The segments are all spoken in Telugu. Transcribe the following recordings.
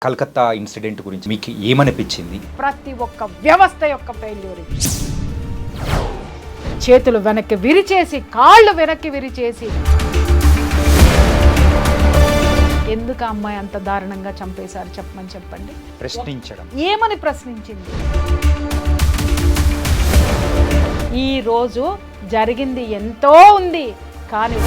కలకత్తా ఇన్సిడెంట్ గురించి మీకు ఏమనిపించింది? ప్రతి ఒక్క వ్యవస్థ యొక్క ఫెయిల్యూర్. చేతులు వెనక్కి విరిచేసి, కాళ్ళు వెనక్కి విరిచేసి, ఎందుకు ఆ అమ్మాయి అంత దారుణంగా చంపేశారు చెప్పమని చెప్పండి. ప్రశ్నించడం ఏమని ప్రశ్నించింది? ఈ రోజు జరిగింది ఎంతో ఉంది, కానీ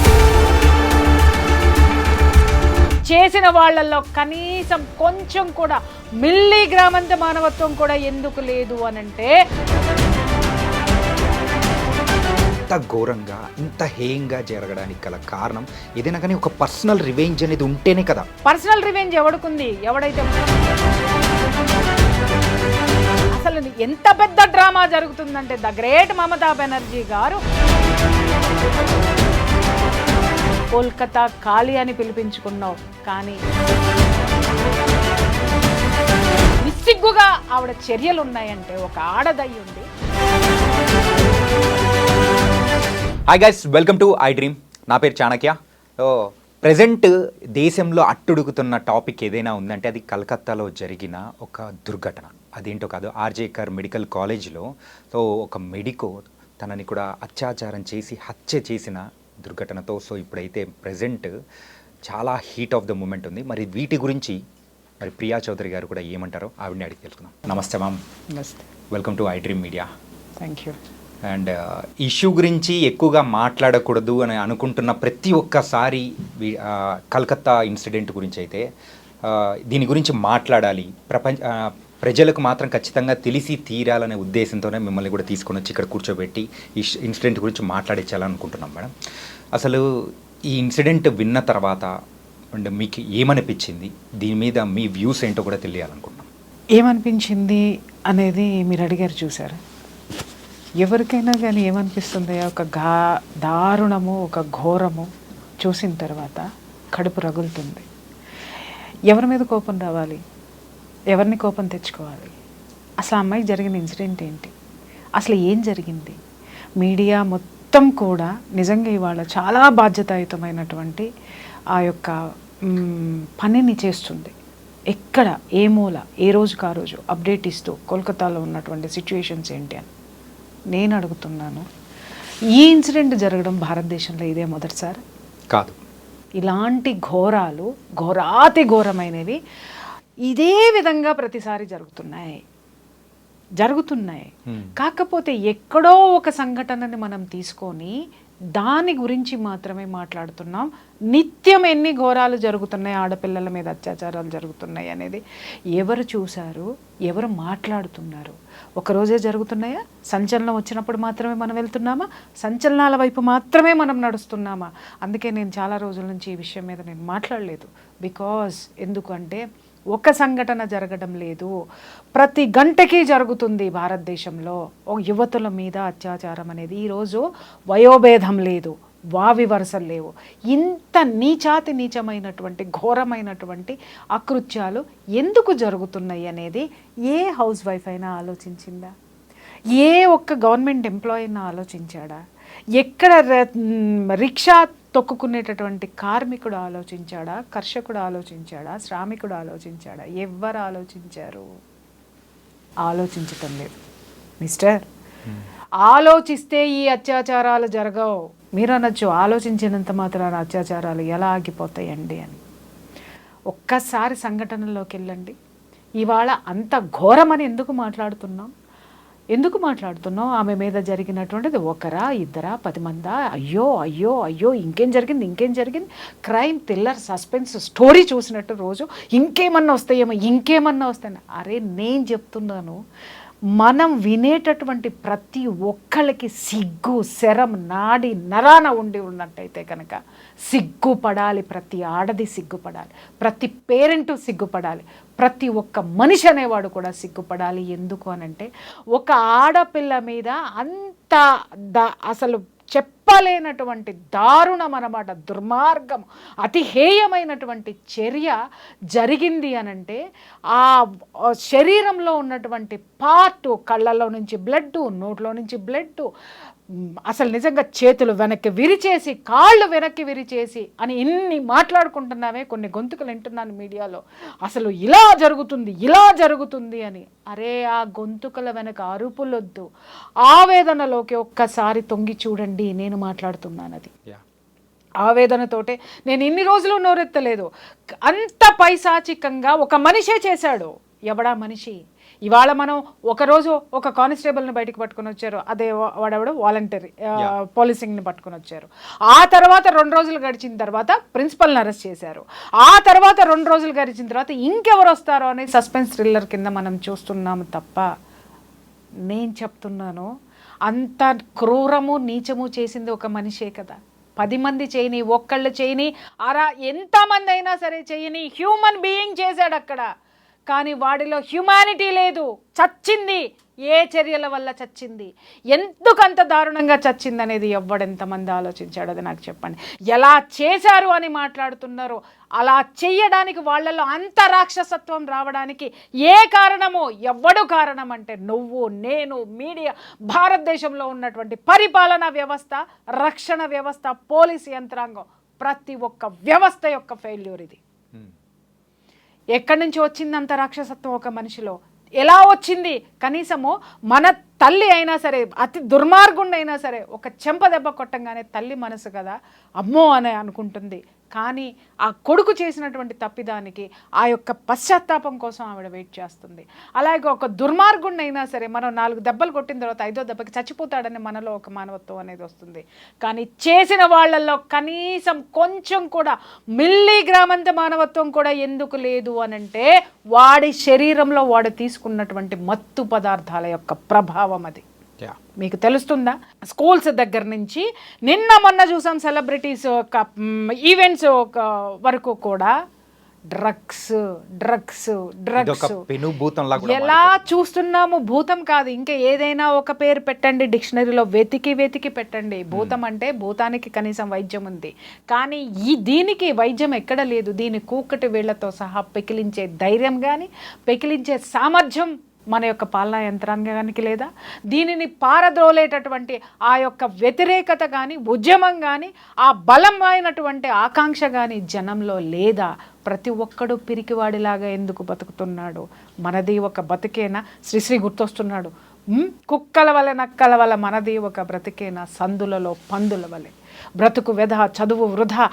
చేసిన వాళ్ళల్లో కనీసం కొంచెం కూడా మిల్లీగ్రామంత మానవత్వం కూడా ఎందుకు లేదు అనంటే, ఇంత ఘోరంగా ఇంత హేయంగా జరగడానికి గల కారణం ఏదైనా కానీ ఒక పర్సనల్ రివెంజ్ అనేది ఉంటేనే కదా. పర్సనల్ రివెంజ్ ఎవడుకుంది? ఎవడైతే అసలు ఎంత పెద్ద డ్రామా జరుగుతుందంటే, ద గ్రేట్ మమతా బెనర్జీ గారు కోల్కతా ఖాళీ అని పిలిపించుకున్నావు, కానీ నిస్సిగ్గుగా ఆవిడ చర్యలు ఉన్నాయంటే ఒక ఆడదయ్యి ఉంది. Hi guys, welcome to I dream. నా పేరు చాణక్య. ప్రజెంట్ దేశంలో అట్టుడుగుతున్న టాపిక్ ఏదైనా ఉందంటే అది కలకత్తాలో జరిగిన ఒక దుర్ఘటన. అదేంటో కాదు, ఆర్జే కర్ మెడికల్ కాలేజ్లో ఒక మెడికో తనని కూడా అత్యాచారం చేసి హత్య చేసిన దుర్ఘటనతో ఇప్పుడైతే ప్రజెంట్ చాలా హీట్ ఆఫ్ ద మూమెంట్ ఉంది. మరి వీటి గురించి మరి ప్రియా చౌదరి గారు కూడా ఏమంటారో ఆవిడని అడిగి తెలుసుకుందాం. నమస్తే మ్యామ్. నమస్తే. Welcome to I dream media. Thank you. And issue గురించి ఎక్కువగా మాట్లాడకూడదు అని అనుకుంటున్న ప్రతి ఒక్కసారి కలకత్తా ఇన్సిడెంట్ గురించి అయితే దీని గురించి మాట్లాడాలి, ప్రజలకు మాత్రం ఖచ్చితంగా తెలిసి తీరాలనే ఉద్దేశంతోనే మిమ్మల్ని కూడా తీసుకొని వచ్చి ఇక్కడ కూర్చోబెట్టి ఈ ఇన్సిడెంట్ గురించి మాట్లాడించాలనుకుంటున్నాం మేడం. అసలు ఈ ఇన్సిడెంట్ విన్న తర్వాత అండ్ మీకు ఏమనిపించింది, దీని మీద మీ వ్యూస్ ఏంటో కూడా తెలియాలనుకుంటున్నాం. ఏమనిపించింది అనేది మీరు అడిగారు, చూసారా? ఎవరికైనా కానీ ఏమనిపిస్తుంది? ఒక దారుణము, ఒక ఘోరము చూసిన తర్వాత కడుపు రగులుతుంది. ఎవరి మీద కోపం రావాలి? ఎవరిని కోపం తెచ్చుకోవాలి? అసలు ఆ అమ్మాయికి జరిగిన ఇన్సిడెంట్ ఏంటి? అసలు ఏం జరిగింది? మీడియా మొత్తం కూడా నిజంగా ఇవాళ చాలా బాధ్యతాయుతమైనటువంటి ఆ యొక్క పనిని చేస్తుంది. ఎక్కడ, ఏ మూల, ఏ రోజుకు ఆ రోజు అప్డేట్ ఇస్తూ కోల్కతాలో ఉన్నటువంటి సిచ్యువేషన్స్ ఏంటి అని నేను అడుగుతున్నాను. ఈ ఇన్సిడెంట్ జరగడం భారతదేశంలో ఇదే మొదటిసారి కాదు. ఇలాంటి ఘోరాలు, ఘోరాతి ఘోరమైనవి ఇదే విధంగా ప్రతిసారి జరుగుతున్నాయి. కాకపోతే ఎక్కడో ఒక సంఘటనని మనం తీసుకొని దాని గురించి మాత్రమే మాట్లాడుతున్నాం. నిత్యం ఎన్ని ఘోరాలు జరుగుతున్నాయి, ఆడపిల్లల మీద అత్యాచారాలు జరుగుతున్నాయి అనేది ఎవరు చూశారు, ఎవరు మాట్లాడుతున్నారు? ఒకరోజే జరుగుతున్నాయా? సంచలనం వచ్చినప్పుడు మాత్రమే మనం వెళ్తున్నామా? సంచలనాల వైపు మాత్రమే మనం నడుస్తున్నామా? అందుకే నేను చాలా రోజుల నుంచి ఈ విషయం మీద నేను మాట్లాడలేదు. బికాజ్ ఎందుకంటే ఒక సంఘటన జరగడం లేదు, ప్రతి గంటకి జరుగుతుంది భారతదేశంలో యువతుల మీద అత్యాచారం అనేది. ఈరోజు వయోభేదం లేదు, వావి వరుసలు లేవు. ఇంత నీచమైనటువంటి ఘోరమైనటువంటి అకృత్యాలు ఎందుకు జరుగుతున్నాయి అనేది ఏ హౌస్ వైఫ్ అయినా ఆలోచించిందా? ఏ ఒక్క గవర్నమెంట్ ఎంప్లాయీ అయినా ఆలోచించాడా? ఎక్కడ రిక్షా తొక్కుకునేటటువంటి కార్మికుడు ఆలోచించాడా? కర్షకుడు ఆలోచించాడా? శ్రామికుడు ఆలోచించాడా? ఎవ్వరు ఆలోచించారు? ఆలోచించటం లేదు. మిస్టర్, ఆలోచిస్తే ఈ అత్యాచారాలు జరగవు. మీరు అనొచ్చు, ఆలోచించినంత మాత్రాన అత్యాచారాలు ఎలా ఆగిపోతాయండి అని. ఒక్కసారి సంఘటనలోకి వెళ్ళండి. ఇవాళ అంత ఘోరమని ఎందుకు మాట్లాడుతున్నాం? ఆమె మీద జరిగినటువంటిది ఒకరా, ఇద్దరా, 10 మందా? అయ్యో ఇంకేం జరిగింది? క్రైమ్ థ్రిల్లర్ సస్పెన్స్ స్టోరీ చూసినట్టు రోజు ఇంకేమన్నా వస్తాయని. అరే, నేను చెప్తున్నాను, మనం వినేటటువంటి ప్రతి ఒక్కళ్ళకి సిగ్గు, శరం నాడి నరాన ఉన్నట్టయితే కనుక సిగ్గుపడాలి. ప్రతి ఆడది సిగ్గుపడాలి, ప్రతి పేరెంటు సిగ్గుపడాలి, ప్రతి ఒక్క మనిషి అనేవాడు కూడా సిగ్గుపడాలి. ఎందుకు అనంటే ఒక ఆడపిల్ల మీద అంత అసలు చెప్పలేనటువంటి దారుణం అన్నమాట, దుర్మార్గం, అతి హేయమైనటువంటి చర్య జరిగింది అనంటే ఆ శరీరంలో ఉన్నటువంటి పార్ట్, కళ్ళల్లో నుంచి బ్లడ్, నోట్లో నుంచి బ్లడ్, అసలు నిజంగా చేతులు వెనక్కి విరిచేసి కాళ్ళు వెనక్కి విరిచేసి అని ఇన్ని మాట్లాడుకుంటున్నామే, కొన్ని గొంతుకలు వింటున్నాను మీడియాలో, అసలు ఇలా జరుగుతుంది అని. అరే ఆ గొంతుకల వెనక అరుపులొద్దు, ఆవేదనలోకి ఒక్కసారి తొంగి చూడండి. నేను మాట్లాడుతున్నానది ఆవేదనతోటే. నేను ఇన్ని రోజులు నోరెత్తలేదు. అంత పైశాచికంగా ఒక మనిషే చేశాడు. ఎవడా మనిషి? ఇవాళ మనం ఒకరోజు ఒక కానిస్టేబుల్ని బయటకు పట్టుకొని వచ్చారు, అదే వాడెవడు వాలంటరీ పోలీసింగ్ని పట్టుకొని వచ్చారు. ఆ తర్వాత 2 రోజులు గడిచిన తర్వాత ప్రిన్సిపల్ని అరెస్ట్ చేశారు. ఆ తర్వాత 2 రోజులు గడిచిన తర్వాత ఇంకెవరు వస్తారో అనే సస్పెన్స్ థ్రిల్లర్ కింద మనం చూస్తున్నాము తప్ప, నేను చెప్తున్నాను అంత క్రూరము నీచము చేసింది ఒక మనిషే కదా. 10 మంది చేయని, ఒక్కళ్ళు చేయని, ఎంతమంది అయినా సరే చేయని హ్యూమన్ బీయింగ్ చేశాడు అక్కడ. కానీ వాడిలో హ్యుమానిటీ లేదు, చచ్చింది. ఏ చర్యల వల్ల చచ్చింది, ఎందుకంత దారుణంగా చచ్చింది అనేది ఎంతమంది ఆలోచించాడు? అది నాకు చెప్పండి. ఎలా చేశారు అని మాట్లాడుతున్నారు. అలా చెయ్యడానికి వాళ్ళలో అంత రాక్షసత్వం రావడానికి ఏ కారణమో, ఎవడు కారణం అంటే నువ్వు, నేను, మీడియా, భారతదేశంలో ఉన్నటువంటి పరిపాలనా వ్యవస్థ, రక్షణ వ్యవస్థ, పోలీసు యంత్రాంగం, ప్రతి ఒక్క వ్యవస్థ యొక్క ఫెయిల్యూర్ ఇది. ఎక్కడి నుంచి వచ్చింది అంత రాక్షసత్వం ఒక మనిషిలో? ఎలా వచ్చింది? కనీసము మన తల్లి అయినా సరే, అతి దుర్మార్గుండి అయినా సరే, ఒక చెంప దెబ్బ కొట్టంగానే తల్లి మనసు కదా అమ్మో అని అనుకుంటుంది. కానీ ఆ కొడుకు చేసినటువంటి తప్పిదానికి ఆ యొక్క పశ్చాత్తాపం కోసం ఆవిడ వెయిట్ చేస్తుంది. అలాగే ఒక దుర్మార్గుండి అయినా సరే, మనం 4 దెబ్బలు కొట్టిన తర్వాత 5వ దెబ్బకి చచ్చిపోతాడని మనలో ఒక మానవత్వం అనేది వస్తుంది. కానీ చేసిన వాళ్ళల్లో కనీసం కొంచెం కూడా మిల్లీగ్రామంత మానవత్వం కూడా ఎందుకు లేదు అనంటే, వాడి శరీరంలో వాడు తీసుకున్నటువంటి మత్తు పదార్థాల యొక్క ప్రభావం అది. మీకు తెలుస్తుందా? స్కూల్స్ దగ్గర నుంచి నిన్న మొన్న చూసాం, సెలబ్రిటీస్ ఈవెంట్స్ వరకు కూడా డ్రగ్స్. ఎలా చూస్తున్నాము? భూతం కాదు, ఇంకా ఏదైనా ఒక పేరు పెట్టండి, డిక్షనరీలో వెతికి పెట్టండి. భూతం అంటే భూతానికి కనీసం వైద్యం ఉంది, కానీ దీనికి వైద్యం ఎక్కడ లేదు. దీని కూకటి వేళ్లతో సహా పెకిలించే ధైర్యం కానీ, పెకిలించే సామర్థ్యం మన యొక్క పాలనా యంత్రాంగానికి లేదా? దీనిని పారద్రోలేటటువంటి ఆ యొక్క వ్యతిరేకత కానీ, ఉద్యమం కానీ, ఆ బలమైనటువంటి ఆకాంక్ష కానీ జనంలో లేదా? ప్రతి ఒక్కడు పిరికివాడిలాగా ఎందుకు బతుకుతున్నాడు? మనది ఒక బతికేనా? శ్రీశ్రీ గుర్తొస్తున్నాడు. కుక్కల వలె నక్కల వల్ల మనది ఒక బ్రతికేనా? సందులలో పందుల వలె బ్రతుకు వ్యధ, చదువు వృధా,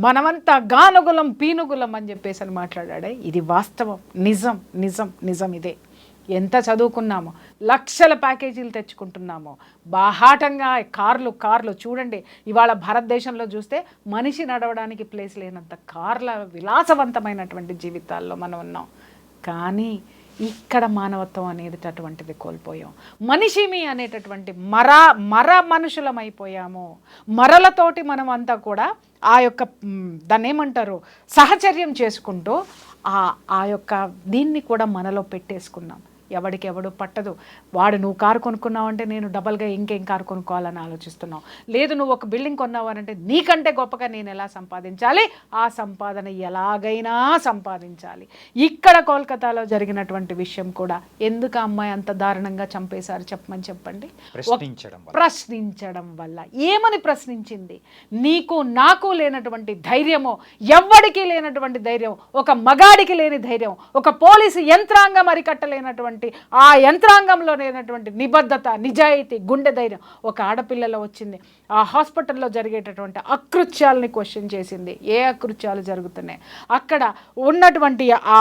మనమంతా గానుగులం పీనుగులం అని చెప్పేసి అని మాట్లాడాడే. ఇది వాస్తవం, నిజం ఇదే. ఎంత చదువుకున్నామో, లక్షల ప్యాకేజీలు తెచ్చుకుంటున్నామో, బాహాటంగా కార్లు చూడండి. ఇవాళ భారతదేశంలో చూస్తే మనిషి నడవడానికి ప్లేస్ లేనంత కార్ల విలాసవంతమైనటువంటి జీవితాల్లో మనం ఉన్నాం. కానీ ఇక్కడ మానవత్వం అనేది అటువంటిది కోల్పోయాం. మనిషిమి అనేటటువంటి మర మనుషులమైపోయాము. మరలతోటి మనం అంతా కూడా ఆ యొక్క దాన్ని ఏమంటారు, సహచర్యం చేసుకుంటూ ఆ యొక్క దీన్ని కూడా మనలో పెట్టేసుకున్నాం. ఎవడికి ఎవడు పట్టదు. వాడు నువ్వు కారు కొనుక్కున్నావంటే నేను డబల్గా ఇంకేం కారు కొనుక్కోవాలని ఆలోచిస్తున్నావు. లేదు నువ్వు ఒక బిల్డింగ్ కొన్నావనంటే నీకంటే గొప్పగా నేను ఎలా సంపాదించాలి, ఆ సంపాదన ఎలాగైనా సంపాదించాలి. ఇక్కడ కోల్కతాలో జరిగినటువంటి విషయం కూడా ఎందుకు అమ్మాయి అంత దారుణంగా చంపేశారు చెప్పమని చెప్పండి. ప్రశ్నించడం వల్ల. ఏమని ప్రశ్నించింది? నీకు నాకు లేనటువంటి ధైర్యమో, ఎవ్వడికి లేనటువంటి ధైర్యం, ఒక మగాడికి లేని ధైర్యం, ఒక పోలీసు యంత్రాంగం అరికట్టలేనటువంటి ఆ యంత్రాంగంలో లేనటువంటి నిబద్ధత, నిజాయితీ, గుండె ధైర్యం ఒక ఆడపిల్లలో వచ్చింది. ఆ హాస్పిటల్లో జరిగేటటువంటి అకృత్యాలని క్వశ్చన్ చేసింది. ఏ అకృత్యాలు జరుగుతున్నాయి అక్కడ ఉన్నటువంటి ఆ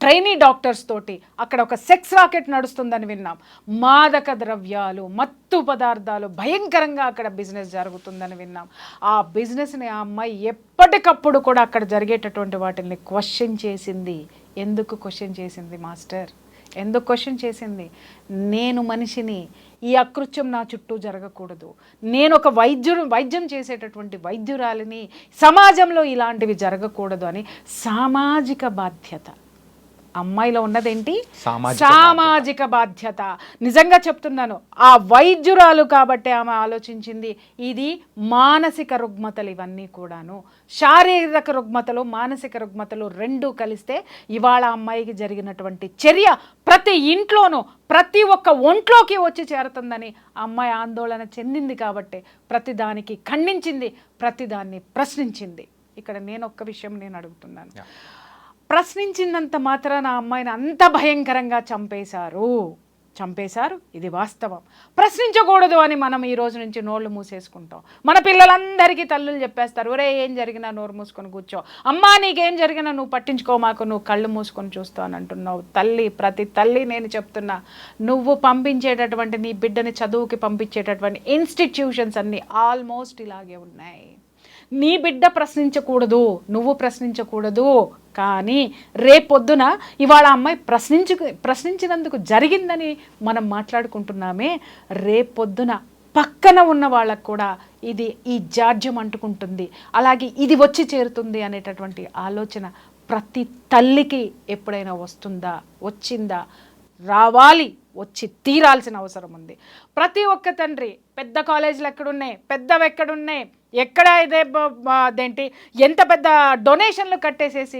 ట్రైనీ డాక్టర్స్ తోటి అక్కడ ఒక సెక్స్ రాకెట్ నడుస్తుందని విన్నాం. మాదక ద్రవ్యాలు, మత్తు పదార్థాలు భయంకరంగా అక్కడ బిజినెస్ జరుగుతుందని విన్నాం. ఆ బిజినెస్ని ఆ అమ్మాయి ఎప్పటికప్పుడు కూడా అక్కడ జరిగేటటువంటి వాటిని క్వశ్చన్ చేసింది. ఎందుకు క్వశ్చన్ చేసింది మాస్టర్? ఎందుకు క్వశ్చన్ చేసింది? నేను మనిషిని, ఈ అకృత్యం నా చుట్టూ జరగకూడదు. నేను ఒక వైద్యం చేసేటటువంటి వైద్యురాలిని, సమాజంలో ఇలాంటివి జరగకూడదు అని సామాజిక బాధ్యత. అమ్మాయిలో ఉన్నదేంటి? సామాజిక సామాజిక బాధ్యత. నిజంగా చెప్తున్నాను, ఆ వైద్యురాలు కాబట్టి ఆమె ఆలోచించింది ఇది మానసిక రుగ్మతలు ఇవన్నీ కూడాను. శారీరక రుగ్మతలు మానసిక రుగ్మతలు రెండూ కలిస్తే ఇవాళ అమ్మాయికి జరిగినటువంటి చర్య ప్రతి ఇంట్లోనూ ప్రతి ఒక్క ఒంట్లోకి వచ్చి చేరుతుందని అమ్మాయి ఆందోళన చెందింది కాబట్టి ప్రతిదానికి ఖండించింది, ప్రతిదాన్ని ప్రశ్నించింది. ఇక్కడ నేను ఒక్క విషయం నేను అడుగుతున్నాను, ప్రశ్నించినంత మాత్రాన ఆ అమ్మాయిని అంత భయంకరంగా చంపేశారు, ఇది వాస్తవం. ప్రశ్నించకూడదు అని మనం ఈ రోజు నుంచి నోళ్ళు మూసేసుకుంటాం. మన పిల్లలందరికీ తల్లులు చెప్పేస్తారు, ఒరే ఏం జరిగినా నోరు మూసుకొని కూర్చో, అమ్మా నీకేం జరిగినా నువ్వు పట్టించుకో మాకు, నువ్వు కళ్ళు మూసుకొని చూస్తావు అని అంటున్నావు. ప్రతి తల్లి నేను చెప్తున్నా, నువ్వు పంపించేటటువంటి నీ బిడ్డని చదువుకి పంపించేటటువంటి ఇన్స్టిట్యూషన్స్ అన్నీ ఆల్మోస్ట్ ఇలాగే ఉన్నాయి. నీ బిడ్డ ప్రశ్నించకూడదు, నువ్వు ప్రశ్నించకూడదు, కానీ రేపొద్దున ఇవాళ అమ్మాయి ప్రశ్నించినందుకు జరిగిందని మనం మాట్లాడుకుంటున్నామే, రేపొద్దున పక్కన ఉన్న వాళ్ళకు కూడా ఈ జాడ్యం అంటుకుంటుంది, అలాగే ఇది వచ్చి చేరుతుంది అనేటటువంటి ఆలోచన ప్రతి తల్లికి ఎప్పుడైనా వచ్చిందా? రావాలి, వచ్చి తీరాల్సిన అవసరం ఉంది. ప్రతి ఒక్క తండ్రి పెద్ద కాలేజీలు ఎక్కడున్నాయి, పెద్దవి ఎక్కడున్నాయి, ఎక్కడ అదేంటి ఎంత పెద్ద డొనేషన్లు కట్టేసేసి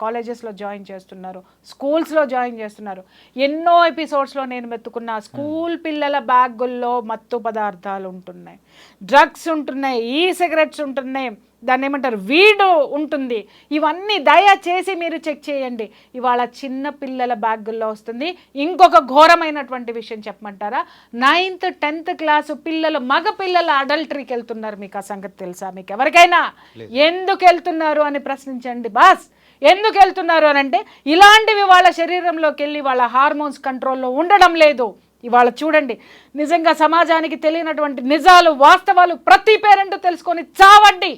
కాలేజెస్లో జాయిన్ చేస్తున్నారు, స్కూల్స్లో జాయిన్ చేస్తున్నారు. ఎన్నో ఎపిసోడ్స్లో నేను వెతుకున్న స్కూల్ పిల్లల బ్యాగుల్లో మత్తు పదార్థాలు ఉంటున్నాయి, డ్రగ్స్ ఉంటున్నాయి, సిగరెట్స్ ఉంటున్నాయి, దాన్ని ఏమంటారు వీడు ఉంటుంది. ఇవన్నీ దయచేసి మీరు చెక్ చేయండి. ఇవాళ చిన్న పిల్లల బ్యాగుల్లో వస్తుంది. ఇంకొక ఘోరమైనటువంటి విషయం చెప్పమంటారా, 9th 10th క్లాసు పిల్లలు, మగ పిల్లలు అడల్టరీకి వెళ్తున్నారు. మీకు ఆ సంగతి తెలుసా? మీకు ఎవరికైనా ఎందుకు వెళ్తున్నారు అని ప్రశ్నించండి బాస్. ఎందుకు వెళ్తున్నారు అని అంటే ఇలాంటివి వాళ్ళ శరీరంలోకి వెళ్ళి వాళ్ళ హార్మోన్స్ కంట్రోల్లో ఉండడం లేదు. ఇవాళ చూడండి, నిజంగా సమాజానికి తెలియనటువంటి నిజాలు వాస్తవాలు ప్రతి పేరెంట్ తెలుసుకొని చావండి.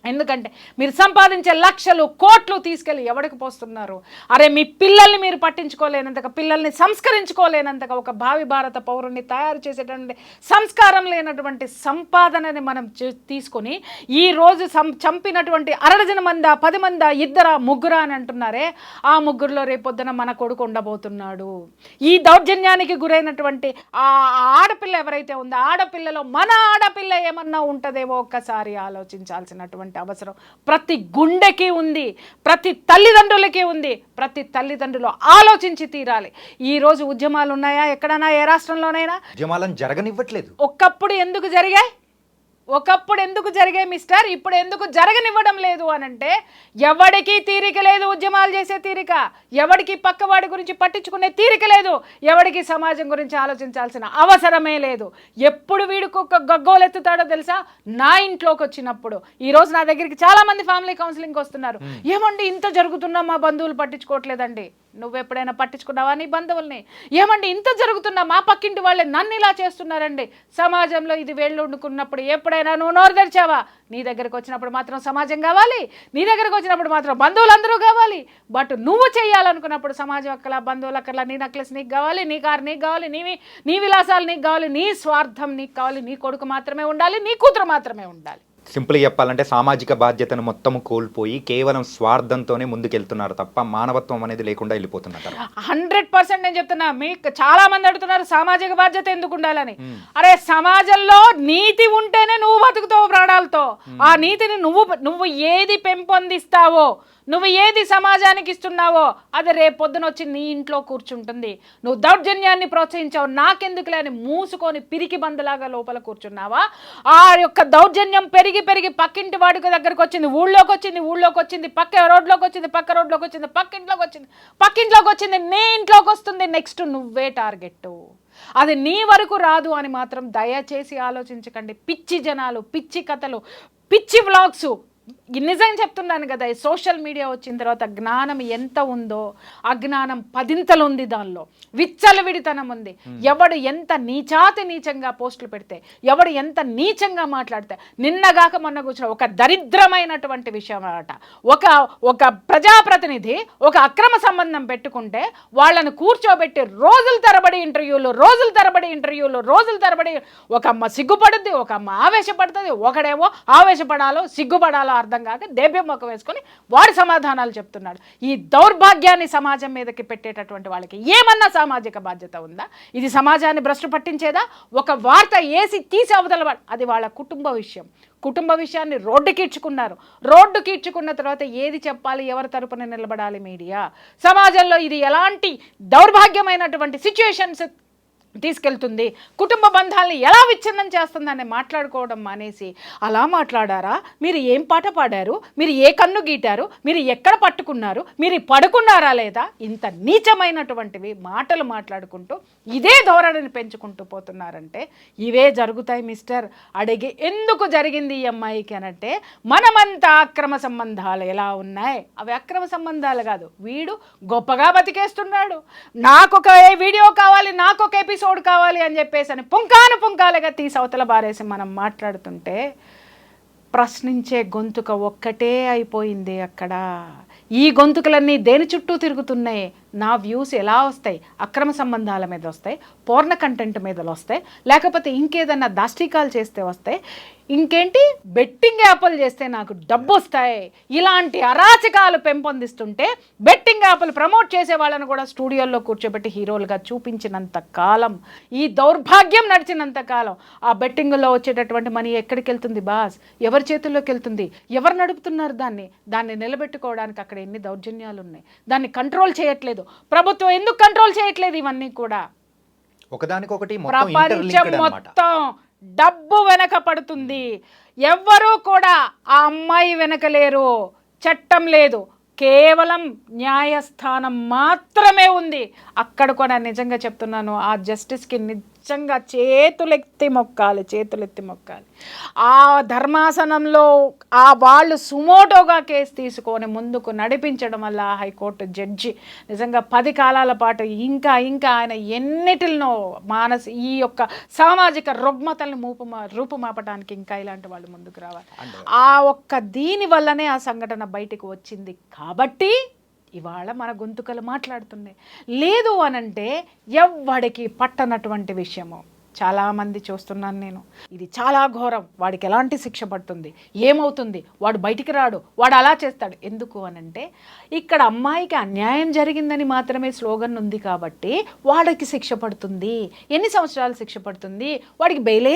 ఎందుకంటే మీరు సంపాదించే లక్షలు కోట్లు తీసుకెళ్ళి ఎవరికి పోస్తున్నారు? అరే మీ పిల్లల్ని మీరు పట్టించుకోలేనంతగా, పిల్లల్ని సంస్కరించుకోలేనంతగా, ఒక భావి భారత పౌరుణ్ణి తయారు చేసేటువంటి సంస్కారం లేనటువంటి సంపాదనని మనం తీసుకొని ఈరోజు చంపినటువంటి 60 మందా 10 మందా 2 ముగ్గురా అని అంటున్నారే, ఆ ముగ్గురులో రేపొద్దున మన కొడుకు ఉండబోతున్నాడు. ఈ దౌర్జన్యానికి గురైనటువంటి ఆ ఆడపిల్ల ఎవరైతే ఉందో, ఆడపిల్లలో మన ఆడపిల్ల ఏమన్నా ఉంటుందేమో ఒక్కసారి ఆలోచించాల్సినటువంటి అవసరం ప్రతి గుండెకి ఉంది, ప్రతి తల్లిదండ్రులకి ఉంది. ప్రతి తల్లిదండ్రులు ఆలోచించి తీరాలి. ఈ రోజు ఉద్యమాలు ఉన్నాయా ఎక్కడైనా, ఏ రాష్ట్రంలోనైనా? ఉద్యమాలను జరగనివ్వట్లేదు. ఒకప్పుడు ఎందుకు జరిగాయి మిస్టర్, ఇప్పుడు ఎందుకు జరగనివ్వడం లేదు అని అంటే ఎవడికి తీరిక లేదు ఉద్యమాలు చేసే తీరిక, ఎవడికి పక్కవాడి గురించి పట్టించుకునే తీరిక లేదు, ఎవడికి సమాజం గురించి ఆలోచించాల్సిన అవసరమే లేదు. ఎప్పుడు వీడికి ఒక గగ్గోలెత్తుతాడో తెలుసా? నా ఇంట్లోకి వచ్చినప్పుడు. ఈరోజు నా దగ్గరికి చాలా మంది ఫ్యామిలీ కౌన్సిలింగ్ వస్తున్నారు. ఏమండి ఇంత జరుగుతున్నా మా బంధువులు పట్టించుకోవట్లేదండి. నువ్వెప్పుడైనా పట్టించుకున్నావా నీ బంధువుల్ని? ఏమండి ఇంత జరుగుతున్నా మా పక్కింటి వాళ్ళే నన్ను ఇలా చేస్తున్నారండి. సమాజంలో ఇది వేళ్ళు వండుకున్నప్పుడు ఎప్పుడైనా నువ్వు నోరు తెరిచావా? నీ దగ్గరకు వచ్చినప్పుడు మాత్రం సమాజం కావాలి, నీ దగ్గరకు వచ్చినప్పుడు మాత్రం బంధువులందరూ కావాలి. బట్ నువ్వు చేయాలనుకున్నప్పుడు సమాజం అక్కలా, బంధువులు అక్కలా, నీ నెక్లెస్ నీకు కావాలి, నీ కారు నీకు కావాలి, నీ విలాసాలు నీకు కావాలి, నీ స్వార్థం నీకు కావాలి, నీ కొడుకు మాత్రమే ఉండాలి, నీ కూతురు మాత్రమే ఉండాలి. సింపుల్గా చెప్పాలంటే సామాజిక బాధ్యతను మొత్తం కోల్పోయి కేవలం స్వార్థంతోనే ముందుకెళ్తున్నారు తప్ప మానవత్వం అనేది లేకుండా వెళ్ళిపోతున్నారు. 100% నేను చెప్తున్నా. మీకు చాలా మంది అడుగుతున్నారు సామాజిక బాధ్యత ఎందుకు ఉండాలని. అరే సమాజంలో నీతి ఉంటేనే నువ్వు బతుకుతావు ప్రాణాలతో. ఆ నీతిని నువ్వు ఏది పెంపొందిస్తావో, నువ్వు ఏది సమాజానికి ఇస్తున్నావో అది రేపొద్దున వచ్చి నీ ఇంట్లో కూర్చుంటుంది. నువ్వు దౌర్జన్యాన్ని ప్రోత్సహించావు, నాకెందుకులే అని మూసుకొని పిరికి బందలాగా లోపల కూర్చున్నావా? ఆ యొక్క దౌర్జన్యం పెరిగి పక్కింటి వాడికి దగ్గరకు వచ్చింది, ఊళ్ళోకి వచ్చింది, పక్క రోడ్లోకి వచ్చింది, పక్కింట్లోకి వచ్చింది, నీ ఇంట్లోకి వస్తుంది. నెక్స్ట్ నువ్వే టార్గెట్. అది నీ వరకు రాదు అని మాత్రం దయచేసి ఆలోచించకండి. పిచ్చి జనాలు, పిచ్చి కథలు, పిచ్చి వ్లాగ్స్. నిజం చెప్తున్నాను కదా, ఈ సోషల్ మీడియా వచ్చిన తర్వాత జ్ఞానం ఎంత ఉందో అజ్ఞానం 10 ఉంది. దానిలో విచ్చలవిడితనం ఉంది. ఎవడు ఎంత నీచంగా పోస్టులు పెడితే, ఎవడు ఎంత నీచంగా మాట్లాడితే, నిన్నగాక మొన్న కూర్చున్న ఒక దరిద్రమైనటువంటి విషయం అన్నమాట. ఒక ప్రజాప్రతినిధి ఒక అక్రమ సంబంధం పెట్టుకుంటే వాళ్ళను కూర్చోబెట్టి రోజుల తరబడి ఇంటర్వ్యూలు, ఒక అమ్మ సిగ్గుపడుద్ది, ఒక అమ్మ ఆవేశపడుతుంది, ఒకడేమో ఆవేశపడాలో సిగ్గుపడాలో అర్థం అర్థం కాక దేభ్యం ముఖం వేసుకొని వాడి సమాధానాలు చెప్తున్నాడు. ఈ దౌర్భాగ్యాన్ని సమాజం మీదకి పెట్టేటటువంటి వాళ్ళకి ఏమన్నా సామాజిక బాధ్యత ఉందా? ఇది సమాజాన్ని భ్రష్టు పట్టించేదా? ఒక వార్త వేసి తీసి అవతల అది వాళ్ళ కుటుంబ విషయం. కుటుంబ విషయాన్ని రోడ్డుకి ఇచ్చుకున్న తర్వాత ఏది చెప్పాలి, ఎవరి తరపున నిలబడాలి మీడియా? సమాజంలో ఇది ఎలాంటి దౌర్భాగ్యమైనటువంటి సిచ్యుయేషన్స్ తీసుకెళ్తుంది, కుటుంబ బంధాలని ఎలా విచ్ఛిన్నం చేస్తుందని మాట్లాడుకోవడం మానేసి అలా మాట్లాడారా, మీరు ఏం పాట పాడారు, మీరు ఏ కన్ను గీటారు, మీరు ఎక్కడ పట్టుకున్నారు, మీరు పడుకున్నారా లేదా, ఇంత నీచమైనటువంటివి మాటలు మాట్లాడుకుంటూ ఇదే ధోరణిని పెంచుకుంటూ పోతున్నారంటే ఇవే జరుగుతాయి మిస్టర్. అడిగి ఎందుకు జరిగింది ఈ అమ్మాయికి అనంటే మనమంతా అక్రమ సంబంధాలు ఎలా ఉన్నాయి, అవి అక్రమ సంబంధాలు కాదు, వీడు గొప్పగా బతికేస్తున్నాడు, నాకొక వీడియో కావాలి, నాకొక ఎపిసోడ్ కావాలి అని చెప్పేసి అని పుంకాలుగా తీసి అవతల బారేసి మనం మాట్లాడుతుంటే ప్రశ్నించే గొంతుక ఒక్కటే అయిపోయింది అక్కడ. ఈ గొంతుకలన్నీ దేని చుట్టూ తిరుగుతున్నాయి? నా వ్యూస్ ఎలా వస్తాయి? అక్రమ సంబంధాల మీద వస్తాయి, పోర్న కంటెంట్ మీద వస్తాయి, లేకపోతే ఇంకేదన్నా దాష్టికాలు చేస్తే వస్తాయి, ఇంకేంటి బెట్టింగ్ యాప్లు చేస్తే నాకు డబ్బు వస్తాయి. ఇలాంటి అరాచకాలు పెంపొందిస్తుంటే బెట్టింగ్ యాప్లు ప్రమోట్ చేసే వాళ్ళని కూడా స్టూడియోల్లో కూర్చోబెట్టి హీరోలుగా చూపించినంత కాలం, ఈ దౌర్భాగ్యం నడిచినంత కాలం ఆ బెట్టింగ్లో వచ్చేటటువంటి మనీ ఎక్కడికి వెళ్తుంది బాస్? ఎవరి చేతుల్లోకి వెళ్తుంది? ఎవరు నడుపుతున్నారు దాన్ని నిలబెట్టుకోవడానికి అక్కడ ఎన్ని దౌర్జన్యాలు ఉన్నాయి. దాన్ని కంట్రోల్ చేయట్లేదు ప్రభుత్వం. ఎందుకు కంట్రోల్ చేయట్లేదు? ఇవన్నీ కూడా ఒకదానికొకటి ప్రపంచం మొత్తం డబ్బు వెనక పడుతుంది. ఎవ్వరూ కూడా ఆ అమ్మాయి వెనక లేరు. చట్టం లేదు, కేవలం న్యాయస్థానం మాత్రమే ఉంది. అక్కడ కూడా నిజంగా చెప్తున్నాను, ఆ జస్టిస్కి నిజంగా చేతులెత్తి మొక్కాలి. ఆ ధర్మాసనంలో ఆ వాళ్ళు సుమోటోగా కేసు తీసుకొని ముందుకు నడిపించడం వల్ల హైకోర్టు జడ్జి నిజంగా 10 కాలాల పాటు ఇంకా ఆయన ఎన్నిటినో ఈ యొక్క సామాజిక రుగ్మతల్ని రూపుమాపడానికి ఇంకా ఇలాంటి వాళ్ళు ముందుకు రావాలి. ఆ ఒక్క దీని వల్లనే ఆ సంఘటన బయటకు వచ్చింది కాబట్టి ఇవాళ మన గొంతుకలు మాట్లాడుతున్నాయి. లేదు అనంటే ఎవ్వడికి పట్టనటువంటి విషయము. చాలామంది చూస్తున్నాను నేను, ఇది చాలా ఘోరం, వాడికి ఎలాంటి శిక్ష పడుతుంది, ఏమవుతుంది, వాడు బయటికి రాడు, వాడు అలా చేస్తాడు. ఎందుకు అనంటే ఇక్కడ అమ్మాయికి అన్యాయం జరిగిందని మాత్రమే స్లోగన్ ఉంది కాబట్టి వాడికి శిక్ష పడుతుంది. ఎన్ని సంవత్సరాలు శిక్ష పడుతుంది, వాడికి బెయిలే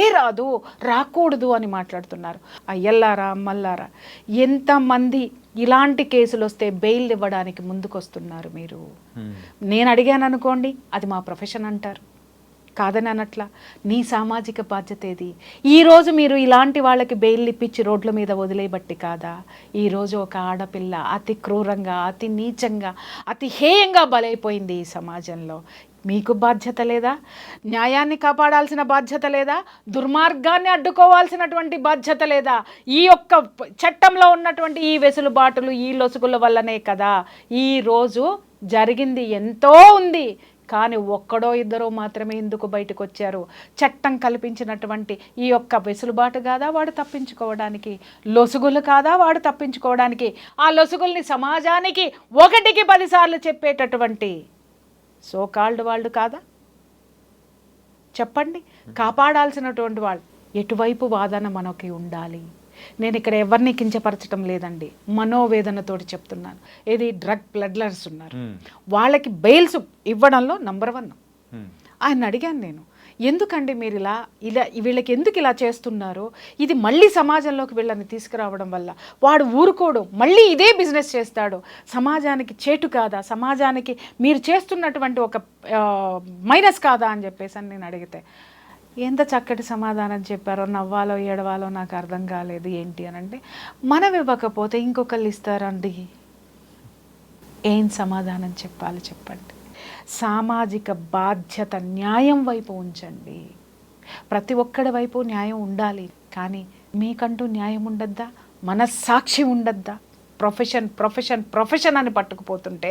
రాకూడదు అని మాట్లాడుతున్నారు. అయ్యల్లారా అమ్మల్లారా, ఎంతమంది ఇలాంటి కేసులు వస్తే బెయిల్ ఇవ్వడానికి ముందుకొస్తున్నారు మీరు? నేను అడిగాను అనుకోండి, అది మా ప్రొఫెషన్ అంటారు, కాదని అనట్లా. నీ సామాజిక బాధ్యత ఏది? ఈరోజు మీరు ఇలాంటి వాళ్ళకి బెయిల్ ఇప్పించి రోడ్ల మీద వదిలేయబట్టి కాదా ఈరోజు ఒక ఆడపిల్ల అతి క్రూరంగా, అతి నీచంగా, అతి హేయంగా బలైపోయింది ఈ సమాజంలో? మీకు బాధ్యత లేదా? న్యాయాన్ని కాపాడాల్సిన బాధ్యత లేదా? దుర్మార్గాన్ని అడ్డుకోవాల్సినటువంటి బాధ్యత లేదా? ఈ యొక్క చట్టంలో ఉన్నటువంటి ఈ వెసులుబాటులు, ఈ లొసుగుల వల్లనే కదా ఈరోజు జరిగింది. ఎంతో ఉంది, కానీ ఒక్కడో ఇద్దరో మాత్రమే ఎందుకు బయటకు వచ్చారు? చట్టం కల్పించినటువంటి ఈ యొక్క వెసులుబాటు కాదా వాడు తప్పించుకోవడానికి? లొసుగులు కాదా వాడు తప్పించుకోవడానికి? ఆ లొసుగుల్ని సమాజానికి 1కి 10 సార్లు చెప్పేటటువంటి సోకాల్డ్ వాళ్ళు కాదా? చెప్పండి. కాపాడాల్సినటువంటి వాళ్ళు ఎటువైపు వాదన మనకి ఉండాలి? నేను ఇక్కడ ఎవరిని కించపరచడం లేదండి, మనోవేదనతోటి చెప్తున్నాను. ఏది డ్రగ్ ప్లడ్లర్స్ ఉన్నారు, వాళ్ళకి బెయిల్స్ ఇవ్వడంలో నంబర్ 1. ఆయన అడిగాను నేను, ఎందుకండి మీరు ఇలా వీళ్ళకి ఎందుకు ఇలా చేస్తున్నారు? ఇది మళ్ళీ సమాజంలోకి వీళ్ళని తీసుకురావడం వల్ల వాడు ఊరుకోడు, మళ్ళీ ఇదే బిజినెస్ చేస్తాడు. సమాజానికి చేటు కాదా? సమాజానికి మీరు చేస్తున్నటువంటి ఒక మైనస్ కాదా అని చెప్పేసి అని నేను అడిగితే ఎంత చక్కటి సమాధానం చెప్పారో, నవ్వాలో ఏడవాలో నాకు అర్థం కాలేదు. ఏంటి అని అంటే, మనం ఇవ్వకపోతే ఇంకొకళ్ళు ఇస్తారండి. ఏం సమాధానం చెప్పాలి చెప్పండి? సామాజిక బాధ్యత, న్యాయం వైపు ఉంచండి. ప్రతి ఒక్కడి వైపు న్యాయం ఉండాలి, కానీ మీకంటూ న్యాయం ఉండద్దా? మనస్సాక్షి ఉండద్దా? ప్రొఫెషన్ అని పట్టుకుపోతుంటే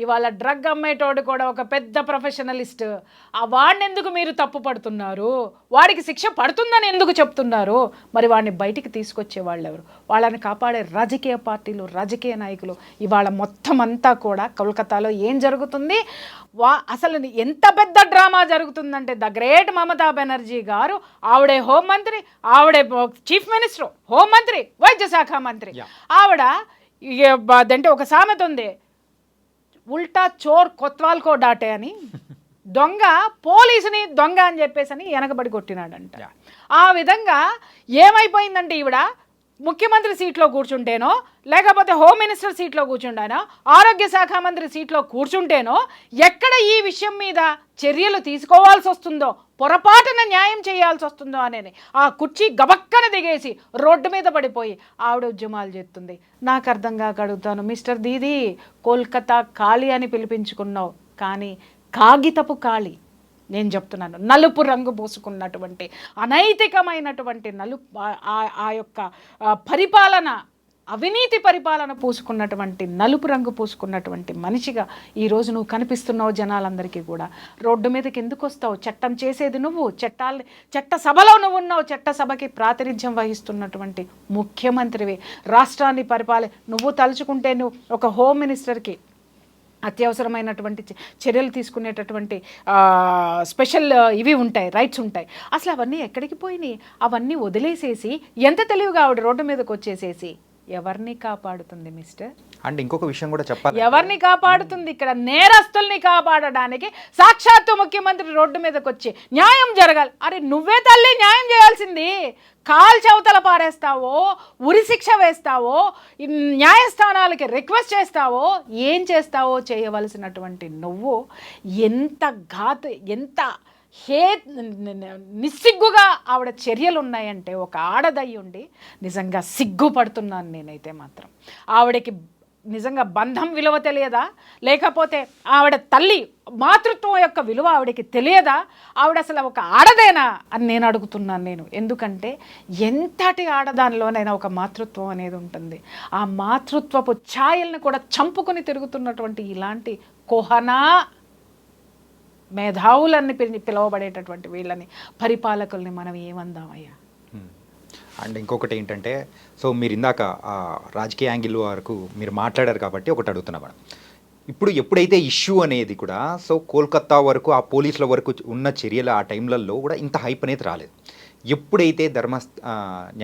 ఇవాళ డ్రగ్ అమ్మేటోడు కూడా ఒక పెద్ద ప్రొఫెషనలిస్ట్. ఆ వాడిని ఎందుకు మీరు తప్పు పడుతున్నారు? వాడికి శిక్ష పడుతుందని ఎందుకు చెప్తున్నారు? మరి వాడిని బయటికి తీసుకొచ్చే వాళ్ళు ఎవరు? వాళ్ళని కాపాడే రాజకీయ పార్టీలు, రాజకీయ నాయకులు. ఇవాళ మొత్తం అంతా కూడా కోల్కతాలో ఏం జరుగుతుంది? అసలు ఎంత పెద్ద డ్రామా జరుగుతుందంటే ద గ్రేట్ మమతా బెనర్జీ గారు, ఆవిడే హోంమంత్రి, ఆవిడే చీఫ్ మినిస్టర్, హోంమంత్రి, వైద్య శాఖ మంత్రి, ఆవిడ అదంటే ఒక సామెత ఉంది, ఉల్టా చోర్ కొత్వాల్కో డాటే అని. దొంగ పోలీసుని దొంగ అని చెప్పేసి వెనకబడి కొట్టినాడంట. ఆ విధంగా ఏమైపోయిందంటే ఈవిడ ముఖ్యమంత్రి సీట్లో కూర్చుంటేనో, లేకపోతే హోమ్ మినిస్టర్ సీట్లో కూర్చుంటానో, ఆరోగ్య శాఖ మంత్రి సీట్లో కూర్చుంటేనో ఎక్కడ ఈ విషయం మీద చర్యలు తీసుకోవాల్సి వస్తుందో, పొరపాటున న్యాయం చేయాల్సి వస్తుందో అనేది ఆ కుర్చీ గబక్కన దిగేసి రోడ్డు మీద పడిపోయి ఆవిడ ఉద్యమాలు చేస్తుంది. నాకు అర్థం కాక అడుగుతాను, మిస్టర్ దీదీ, కోల్కతా ఖాళీ అని పిలిపించుకున్నావు, కానీ కాగితపు ఖాళీ. నేను చెప్తున్నాను, నలుపు రంగు పూసుకున్నటువంటి అనైతికమైనటువంటి ఆ యొక్క పరిపాలన, అవినీతి పరిపాలన పూసుకున్నటువంటి, నలుపు రంగు పూసుకున్నటువంటి మనిషిగా ఈరోజు నువ్వు కనిపిస్తున్నావు జనాలందరికీ కూడా. రోడ్డు మీదకి ఎందుకు వస్తావు? చట్టం చేసేది నువ్వు, చట్ట సభలో నువ్వు ఉన్నావు, చట్ట సభకి ప్రాతినిధ్యం వహిస్తున్నటువంటి ముఖ్యమంత్రివి. రాష్ట్రాన్ని నువ్వు తలుచుకుంటే నువ్వు ఒక హోమ్ మినిస్టర్కి అత్యవసరమైనటువంటి చర్యలు తీసుకునేటటువంటి స్పెషల్ ఇవి ఉంటాయి, రైట్స్ ఉంటాయి. అసలు అవన్నీ ఎక్కడికి పోయినాయి? అవన్నీ వదిలేసేసి ఎంత తెలివిగా ఆవిడ రోడ్డు మీదకి వచ్చేసేసి ఎవరిని కాపాడుతుంది మిస్టర్? అండ్ ఇంకొక విషయం కూడా చెప్పాలి, ఎవరిని కాపాడుతుంది? ఇక్కడ నేరస్తుల్ని కాపాడడానికి సాక్షాత్తు ముఖ్యమంత్రి రోడ్డు మీదకి వచ్చి న్యాయం జరగాలి. అరే నువ్వే తల్లి న్యాయం చేయాల్సింది. కాల్చవతల పారేస్తావో, ఉరిశిక్ష వేస్తావో, న్యాయస్థానాలకి రిక్వెస్ట్ చేస్తావో, ఏం చేస్తావో చేయవలసినటువంటి నువ్వు ఎంత నిస్సిగ్గుగా ఆవిడ చర్యలు ఉన్నాయంటే, ఒక ఆడదయ్యుండి నిజంగా సిగ్గుపడుతున్నాను నేనైతే మాత్రం. ఆవిడకి నిజంగా బంధం విలువ తెలియదా? లేకపోతే ఆవిడ తల్లి మాతృత్వం యొక్క విలువ ఆవిడకి తెలియదా? ఆవిడ అసలు ఒక ఆడదేనా అని నేను అడుగుతున్నాను. ఎందుకంటే ఎంతటి ఆడదానిలోనైనా ఒక మాతృత్వం అనేది ఉంటుంది. ఆ మాతృత్వపు ఛాయల్ని కూడా చంపుకొని తిరుగుతున్నటువంటి ఇలాంటి కోహనా మేధావులన్నీ పిలువబడేటటువంటి వీళ్ళని, పరిపాలకుల్ని మనం ఏమందామయ్యా? అండ్ ఇంకొకటి ఏంటంటే, సో మీరు ఇందాక రాజకీయ యాంగిల్ వరకు మీరు మాట్లాడారు కాబట్టి ఒకటి అడుగుతున్నా మేడం. ఇప్పుడు ఎప్పుడైతే ఇష్యూ అనేది కూడా, సో కోల్కతా వరకు ఆ పోలీసుల వరకు ఉన్న చర్యలు ఆ టైంలలో కూడా ఇంత హైప్ అనేది రాలేదు. ఎప్పుడైతే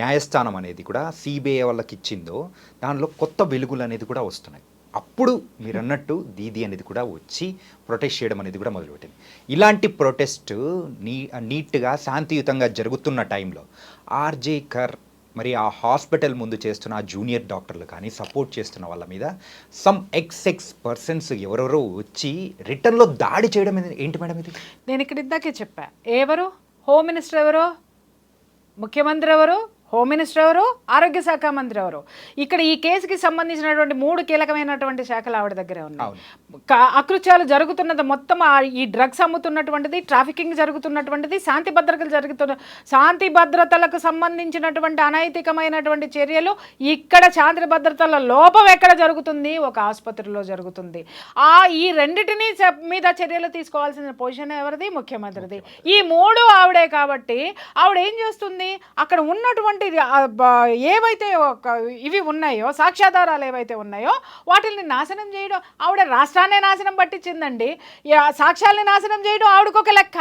న్యాయస్థానం అనేది కూడా సిబిఐ వాళ్ళకి ఇచ్చిందో, దానిలో కొత్త వెలుగులు అనేది కూడా వస్తున్నాయి. అప్పుడు మీరు అన్నట్టు దీదీ అనేది కూడా వచ్చి ప్రొటెస్ట్ చేయడం అనేది కూడా మొదలుపెట్టింది. ఇలాంటి ప్రొటెస్ట్ నీట్గా శాంతియుతంగా జరుగుతున్న టైంలో ఆర్జే కర్ మరి ఆ హాస్పిటల్ ముందు చేస్తున్న ఆ జూనియర్ డాక్టర్లు కానీ సపోర్ట్ చేస్తున్న వాళ్ళ మీద సమ్ పర్సన్స్ ఎవరెవరో వచ్చి రిటర్న్లో దాడి చేయడం ఏంటి మేడం ఇది? నేను ఇక్కడ ఇందాకే చెప్పా, ఎవరు హోమ్ మినిస్టర్ ఎవరు, ముఖ్యమంత్రి ఎవరు, హోమ్ మినిస్టర్ ఎవరు, ఆరోగ్య శాఖ మంత్రి ఎవరు? ఇక్కడ ఈ కేసుకి సంబంధించినటువంటి 3 కీలకమైనటువంటి శాఖలు ఆవిడ దగ్గరే ఉన్నాయి. అకృత్యాలు జరుగుతున్నది మొత్తం, ఈ డ్రగ్స్ అమ్ముతున్నటువంటిది, ట్రాఫికింగ్ జరుగుతున్నటువంటిది, శాంతి భద్రతలకు సంబంధించినటువంటి అనైతికమైనటువంటి చర్యలు, ఇక్కడ శాంతి భద్రతల లోపం ఎక్కడ జరుగుతుంది? ఒక ఆసుపత్రిలో జరుగుతుంది. ఈ రెండిటిని మీద చర్యలు తీసుకోవాల్సిన పొజిషన్ ఎవరిది? ముఖ్యమంత్రిది. ఈ 3 ఆవిడే కాబట్టి ఆవిడ ఏం చేస్తుంది? అక్కడ ఉన్నటువంటి ఏవైతే ఇవి ఉన్నాయో, సాక్ష్యాధారాలు ఏవైతే ఉన్నాయో వాటిని నాశనం చేయడం. ఆవిడ రాష్ట్రాన్ని నాశనం పట్టించిందండి. సాక్ష్యాలని నాశనం చేయడం ఆవిడకొక లెక్క.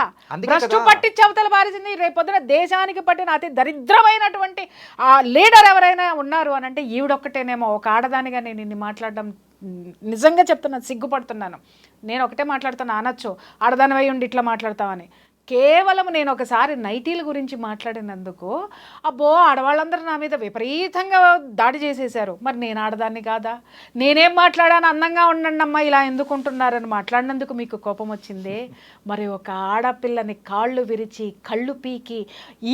భ్రష్టు పట్టించి అవతల పారేసింది. రేపొద్దున దేశానికి పట్టిన అతి దరిద్రమైనటువంటి లీడర్ ఎవరైనా ఉన్నారు అని అంటే ఈవిడొక్కటేనేమో. ఒక ఆడదానిగా నేను ఇన్ని మాట్లాడడం నిజంగా చెప్తున్నాను, సిగ్గుపడుతున్నాను. నేను ఒకటే మాట్లాడుతాను, అనొచ్చు ఆడదాని అయి ఉండి ఇట్లా మాట్లాడతామని. కేవలం నేను ఒకసారి నైటీల గురించి మాట్లాడినందుకు అబ్బో ఆడవాళ్ళందరూ నా మీద విపరీతంగా దాడి చేసేశారు. మరి నేను ఆడదాన్ని కాదా? నేనేం మాట్లాడాను? అందంగా ఉండండి అమ్మా, ఇలా ఎందుకుంటున్నారని మాట్లాడినందుకు మీకు కోపం వచ్చిందే. మరి ఒక ఆడపిల్లని కాళ్ళు విరిచి, కళ్ళు పీకి,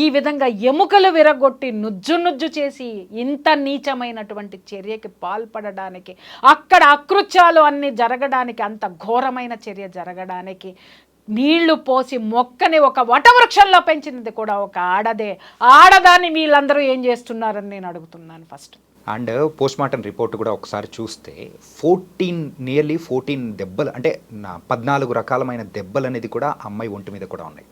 ఈ విధంగా ఎముకలు విరగొట్టి, నుజ్జు చేసి ఇంత నీచమైనటువంటి చర్యకి పాల్పడడానికి, అక్కడ అకృత్యాలు అన్నీ జరగడానికి, అంత ఘోరమైన చర్య జరగడానికి నీళ్లు పోసి మొక్కని ఒక వటవృక్షంలో పెంచినది కూడా ఒక ఆడదే. ఆడదాన్ని వీళ్ళందరూ ఏం చేస్తున్నారని నేను అడుగుతున్నాను first. And post mortem report కూడా ఒకసారి చూస్తే నియర్లీ 14 దెబ్బలు, అంటే 14 రకాలమైన దెబ్బలు అనేది కూడా అమ్మాయి ఒంటి మీద కూడా ఉన్నాయి.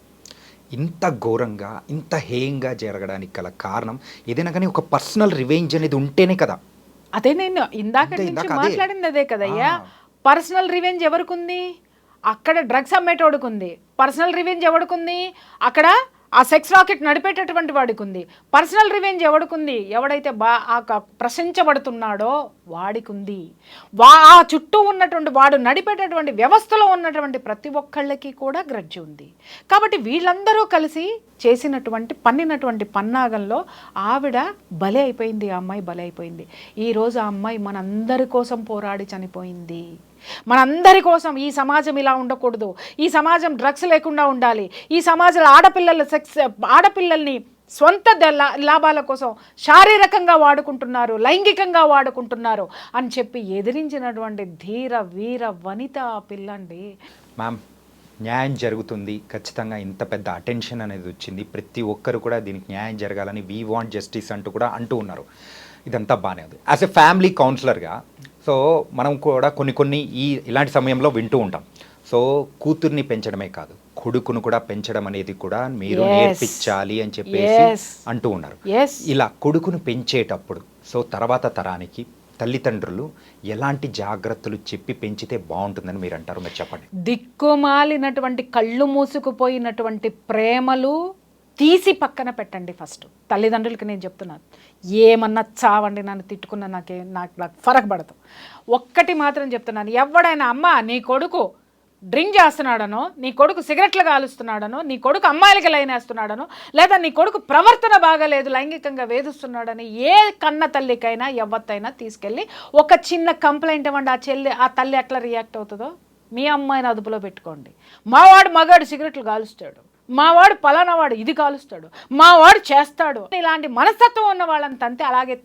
ఇంత ఘోరంగా ఇంత హేయంగా జరగడానికి గల కారణం ఏదైనా కానీ ఒక పర్సనల్ రివెంజ్ అనేది ఉంటేనే కదా. అదే నేను ఇందాక అంతే, నుంచి ఇందాక అదే. మాట్లాడింది అదే కదయ్యా. ఆ. పర్సనల్ రివెంజ్ ఎవరికుంది? అక్కడ డ్రగ్స్ అమ్మేటోడుకుంది. పర్సనల్ రివెంజ్ ఎవడుకుంది? అక్కడ ఆ సెక్స్ రాకెట్ నడిపేటటువంటి వాడికి ఉంది. పర్సనల్ రివెంజ్ ఎవడుకుంది? ఎవడైతే ప్రశంసబడుతున్నాడో వాడికి ఉంది. ఆ చుట్టూ ఉన్నటువంటి వాడు నడిపేటటువంటి వ్యవస్థలో ఉన్నటువంటి ప్రతి ఒక్కళ్ళకి కూడా గ్రడ్జి ఉంది. కాబట్టి వీళ్ళందరూ కలిసి పన్నినటువంటి పన్నాగంలో ఆవిడ బలి అయిపోయింది. ఆ అమ్మాయి బలి అయిపోయింది. ఈరోజు ఆ అమ్మాయి మనందరి కోసం పోరాడి చనిపోయింది. మనందరి కోసం ఈ సమాజం ఇలా ఉండకూడదు, ఈ సమాజం డ్రగ్స్ లేకుండా ఉండాలి, ఈ సమాజంలో ఆడపిల్లల్ని స్వంత లాభాల కోసం శారీరకంగా వాడుకుంటున్నారు, లైంగికంగా వాడుకుంటున్నారు అని చెప్పి ఎదిరించినటువంటి ధీర వీర వనిత ఆ పిల్లండి. మ్యామ్, న్యాయం జరుగుతుంది ఖచ్చితంగా. ఇంత పెద్ద అటెన్షన్ అనేది వచ్చింది, ప్రతి ఒక్కరు కూడా దీనికి న్యాయం జరగాలని వీ వాంట్ జస్టిస్ అంటూ ఉన్నారు. ఇదంతా బాగానే ఉంది. యాజ్ ఎ ఫ్యామిలీ కౌన్సిలర్గా సో మనం కూడా కొన్ని ఇలాంటి సమయంలో వింటూ ఉంటాం. సో కూతుర్ని పెంచడమే కాదు, కొడుకును కూడా పెంచడం అనేది కూడా మీరు నేర్పించాలి అని చెప్పేసి అంటూ ఉన్నారు. ఇలా కొడుకును పెంచేటప్పుడు సో తర్వాత తరానికి తల్లిదండ్రులు ఎలాంటి జాగ్రత్తలు చెప్పి పెంచితే బాగుంటుందని మీరు అంటారు? మీరు చెప్పండి. దిక్కుమాలినటువంటి కళ్ళు మూసుకుపోయినటువంటి ప్రేమలు తీసి పక్కన పెట్టండి. ఫస్ట్ తల్లిదండ్రులకి నేను చెప్తున్నాను, ఏమన్నా చావండి, నన్ను తిట్టుకున్నా నాకు ఫరక్ పడదు. ఒక్కటి మాత్రం చెప్తున్నాను, ఎవడైనా అమ్మ నీ కొడుకు డ్రింక్ చేస్తున్నాడనో, నీ కొడుకు సిగరెట్లు కాలుస్తున్నాడనో, నీ కొడుకు అమ్మాయిలకి లైన్ వేస్తున్నాడనో, లేదా నీ కొడుకు ప్రవర్తన బాగాలేదు లైంగికంగా వేధిస్తున్నాడని ఏ కన్న తల్లికైనా ఎవత్తైనా తీసుకెళ్ళి ఒక చిన్న కంప్లైంట్ ఇవ్వండి. ఆ తల్లి ఎట్లా రియాక్ట్ అవుతుందో మీ అమ్మాయిని అదుపులో పెట్టుకోండి. మావాడు మగాడు సిగరెట్లు కాలుస్తాడు, మావాడు పలానా వాడు ఇది కాలుస్తాడు, మావాడు చేస్తాడు, ఇలాంటి మనస్తత్వం ఉన్న వాళ్ళని తంతే. అలాగే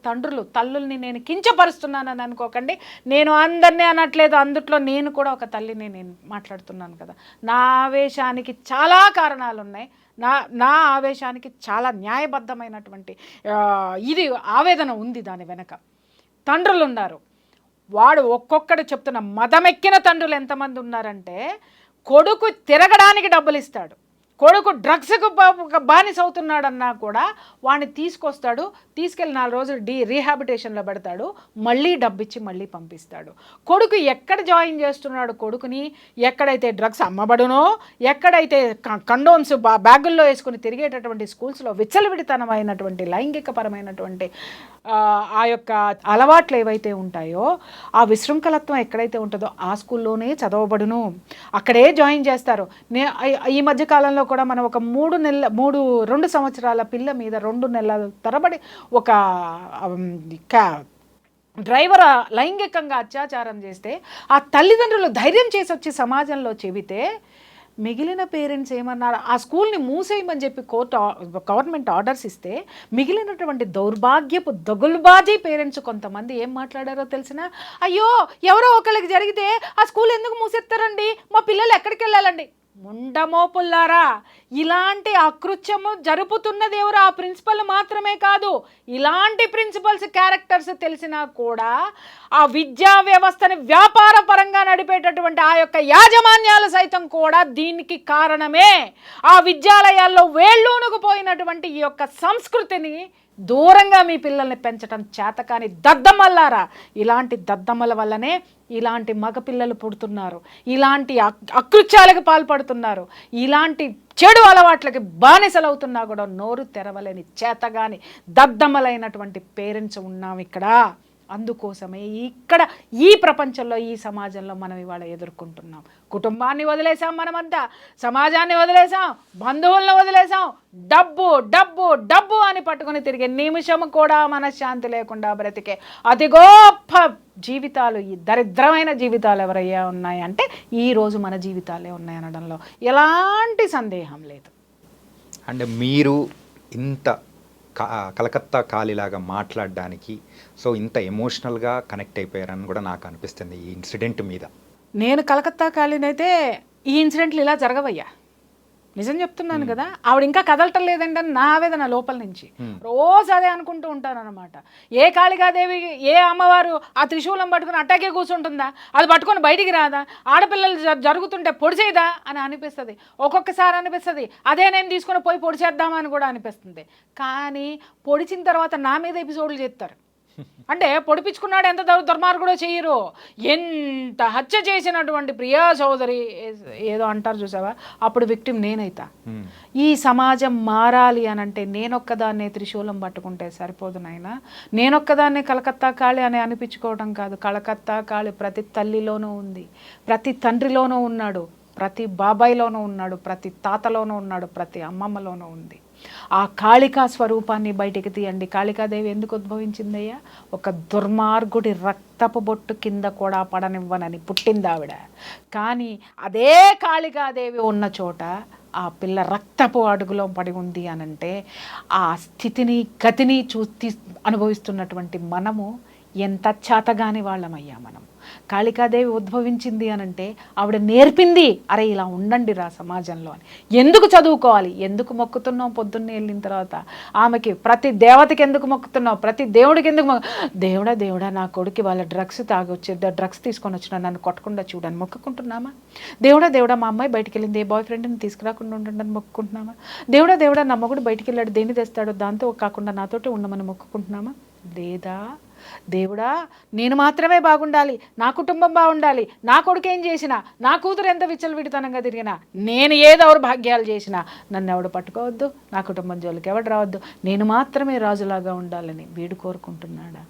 తల్లుల్ని నేను కించపరుస్తున్నానని అనుకోకండి. నేను అందరినీ అనట్లేదు, అందుట్లో నేను కూడా ఒక తల్లిని నేను మాట్లాడుతున్నాను కదా. నా ఆవేశానికి చాలా కారణాలు ఉన్నాయి. నా ఆవేశానికి చాలా న్యాయబద్ధమైనటువంటి ఇది ఆవేదన ఉంది దాని వెనక. తండ్రులు ఉన్నారు, వాడు ఒక్కొక్కడు చెప్తున్న మదమెక్కిన తండ్రులు ఎంతమంది ఉన్నారంటే, కొడుకు తిరగడానికి డబ్బులు ఇస్తాడు, కొడుకు డ్రగ్స్కు బానిస అవుతున్నాడన్నా కూడా వాడిని తీసుకెళ్ళి 4 రోజులు రీహాబిటేషన్లో పెడతాడు, మళ్ళీ డబ్బిచ్చి మళ్ళీ పంపిస్తాడు. కొడుకు ఎక్కడ జాయిన్ చేస్తున్నాడు కొడుకుని, ఎక్కడైతే డ్రగ్స్ అమ్మబడునో, ఎక్కడైతే కండోమ్స్ బ్యాగుల్లో వేసుకుని తిరిగేటటువంటి స్కూల్స్లో విచ్చలవిడితనమైనటువంటి లైంగికపరమైనటువంటి ఆ యొక్క అలవాట్లు ఏవైతే ఉంటాయో, ఆ విశృంఖలత్వం ఎక్కడైతే ఉంటుందో ఆ స్కూల్లోనే చదవబడును, అక్కడే జాయిన్ చేస్తారు. ఈ మధ్యకాలంలో కూడా మనం ఒక 2 సంవత్సరాల పిల్ల మీద 2 నెలల తరబడి ఒక డ్రైవర్ లైంగికంగా అత్యాచారం చేస్తే ఆ తల్లిదండ్రులు ధైర్యం చేసి వచ్చి సమాజంలో చెబితే మిగిలిన పేరెంట్స్ ఏమన్నారు, ఆ స్కూల్ని మూసేయమని చెప్పి గవర్నమెంట్ ఆర్డర్స్ ఇస్తే మిగిలినటువంటి దౌర్భాగ్యపు దగులుబాజీ పేరెంట్స్ కొంతమంది ఏం మాట్లాడారో తెలిసిన, అయ్యో ఎవరో ఒకరికి జరిగితే ఆ స్కూల్ ఎందుకు మూసేస్తారండి, మా పిల్లలు ఎక్కడికి వెళ్ళాలండి. ముండమోపుల్లారా, ఇలాంటి అకృత్యము జరుపుతున్నది ఎవరు? ఆ ప్రిన్సిపల్ మాత్రమే కాదు, ఇలాంటి ప్రిన్సిపల్స్ క్యారెక్టర్స్ తెలిసినా కూడా ఆ విద్యా వ్యవస్థని వ్యాపార పరంగా నడిపేటటువంటి ఆ యొక్క యాజమాన్యాలు సైతం కూడా దీనికి కారణమే. ఆ విద్యాలయాల్లో వేళ్ళూనుకుపోయినటువంటి ఈ యొక్క సంస్కృతిని దూరంగా మీ పిల్లల్ని పెంచడం చేతకాని దద్దమ్మల్లారా, ఇలాంటి దద్దమ్మల వల్లనే ఇలాంటి మగపిల్లలు పుడుతున్నారు, ఇలాంటి అకృత్యాలకు పాల్పడుతున్నారు, ఇలాంటి చెడు అలవాట్లకి బానిసలవుతున్నా కూడా నోరు తెరవలేని చేతగాని దద్దమ్మలైనటువంటి పేరెంట్స్ ఉన్నాం ఇక్కడ. అందుకోసమే ఇక్కడ ఈ ప్రపంచంలో ఈ సమాజంలో మనం ఇవాళ ఎదుర్కొంటున్నాం. కుటుంబాన్ని వదిలేసాం, మనమంతా సమాజాన్ని వదిలేసాం, బంధువులను వదిలేసాం, డబ్బు డబ్బు డబ్బు అని పట్టుకుని తిరిగే నిమిషం కూడా మనశ్శాంతి లేకుండా బ్రతికే అతి గొప్ప జీవితాలు, ఈ దరిద్రమైన జీవితాలు ఎవరయ్యా ఉన్నాయంటే ఈరోజు మన జీవితాలే ఉన్నాయనడంలో ఎలాంటి సందేహం లేదు. అండ్ మీరు ఇంత కలకత్తా కాలిలాగా మాట్లాడడానికి సో ఇంత ఎమోషనల్గా కనెక్ట్ అయిపోయారని కూడా నాకు అనిపిస్తుంది ఈ ఇన్సిడెంట్ మీద. నేను కలకత్తా కాలినైతే ఈ ఇన్సిడెంట్లు ఇలా జరగవయ్యా, నిజం చెప్తున్నాను కదా, ఆవిడ ఇంకా కదలటం లేదండి అని నా ఆవేదన లోపల నుంచి. రోజు అదే అనుకుంటూ ఉంటాను అనమాట. ఏ కాళికాదేవి, ఏ అమ్మవారు ఆ త్రిశూలం పట్టుకుని అట్టాకే కూర్చుంటుందా? అది పట్టుకొని బయటికి రాదా? ఆడపిల్లలు జరుగుతుంటే పొడిచేయదా అని అనిపిస్తుంది. ఒక్కొక్కసారి అనిపిస్తుంది అదే నేను తీసుకుని పోయి పొడిచేద్దామని కూడా అనిపిస్తుంది. కానీ పొడిచిన తర్వాత నా మీద ఎపిసోడ్లు చేస్తారు. అంటే పొడిపించుకున్నాడు ఎంత దుర్మార్గుడో చెయ్యరు. ఎంత హత్య చేసినటువంటి ప్రియా చౌదరి ఏదో అంటారు చూసావా, అప్పుడు విక్టిమ్ నేనైతా. ఈ సమాజం మారాలి అని అంటే నేనొక్కదాన్నే త్రిశూలం పట్టుకుంటే సరిపోదు నాయనా. నేనొక్కదాన్నే కలకత్తా కాళి అని అనిపించుకోవడం కాదు. కలకత్తా కాళి ప్రతి తల్లిలోనూ ఉంది, ప్రతి తండ్రిలోనూ ఉన్నాడు, ప్రతి బాబాయిలోనూ ఉన్నాడు, ప్రతి తాతలోనూ ఉన్నాడు, ప్రతి అమ్మమ్మలోనూ ఉంది. ఆ కాళికా స్వరూపాన్ని బయటికి తీయండి. కాళికాదేవి ఎందుకు ఉద్భవించిందయ్యా? ఒక దుర్మార్గుడి రక్తపు బొట్టు కింద కూడా పడనివ్వనని పుట్టింది ఆవిడ. కానీ అదే కాళికాదేవి ఉన్న చోట ఆ పిల్ల రక్తపు అడుగులో పడి ఉంది అనంటే ఆ స్థితిని గతిని అనుభవిస్తున్నటువంటి మనము ఎంత చేతగాని వాళ్ళమయ్యా మనం. కాళికాదేవి ఉద్భవించింది అనంటే ఆవిడ నేర్పింది, అరే ఇలా ఉండండి రా సమాజంలో అని. ఎందుకు చదువుకోవాలి, ఎందుకు మొక్కుతున్నావు పొద్దున్నే వెళ్ళిన తర్వాత ఆమెకి? ప్రతి దేవతకి ఎందుకు మొక్కుతున్నావు, ప్రతి దేవుడికి ఎందుకు దేవుడా దేవుడా నా కొడుకు వాళ్ళ డ్రగ్స్ డ్రగ్స్ తీసుకొని వచ్చినా నన్ను కొట్టకుండా చూడని మొక్కుకుంటున్నామా? దేవుడా దేవుడా మా అమ్మాయి బయటికి వెళ్ళింది, ఏ బాయ్ ఫ్రెండ్ని తీసుకురాకుండా ఉండండి మొక్కుకుంటున్నామా? దేవుడా దేవుడా నా మగుడు బయటికి వెళ్ళాడు, దేన్ని తెస్తాడో దాంతో కాకుండా నాతోటి ఉండమని మొక్కుకుంటున్నామా? లేదా దేవుడా నేను మాత్రమే బాగుండాలి, నా కుటుంబం బాగుండాలి, నా కొడుకు ఏం చేసినా, నా కూతురు ఎంత విచ్చలవిడితనంగా తిరిగినా, నేను ఏ దౌర్భాగ్యాలు చేసినా నన్ను ఎవడు పట్టుకోవద్దు, నా కుటుంబం జోలికి ఎవడు రావద్దు, నేను మాత్రమే రాజులాగా ఉండాలని వీడు కోరుకుంటున్నాడా?